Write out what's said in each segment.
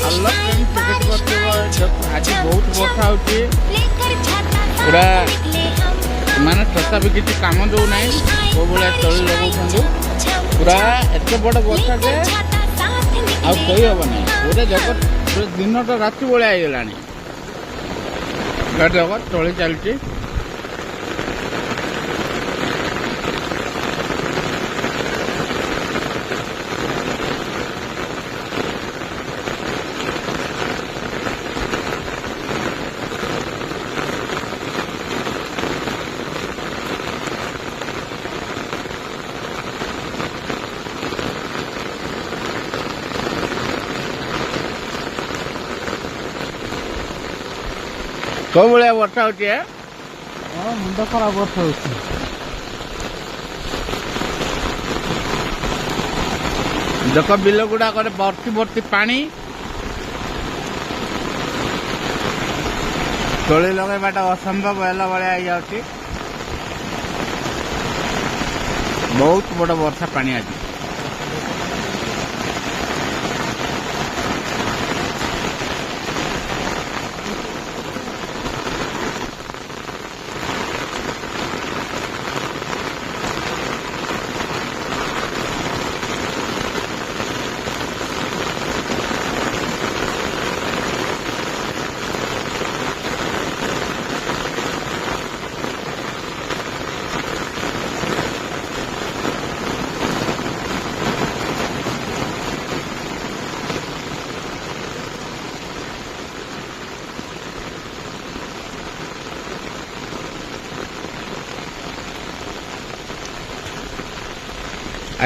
hello friends आज बहुत वर्षा होती पूरा माने छता भी किसी काम दो ना वो भाया तली लगे पूरा एत बड़ वर्षा जे आई हम ना पूरा जगत दिन तो राति भाया होगला जगत तली चलती कौ भाया वर्षा होती है मुंड खराब वर्षा होती देख बिल गुड़ा भर्ती भर्ती पानी तली लगेबाटा असंभव है भाया बहुत बड़ वर्षा पानी आज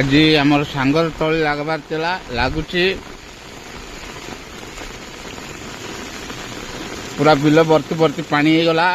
आज आमर सांगर तली लगबार चला लगुच पूरा बिल भर्ती भर्ती पानी हो गला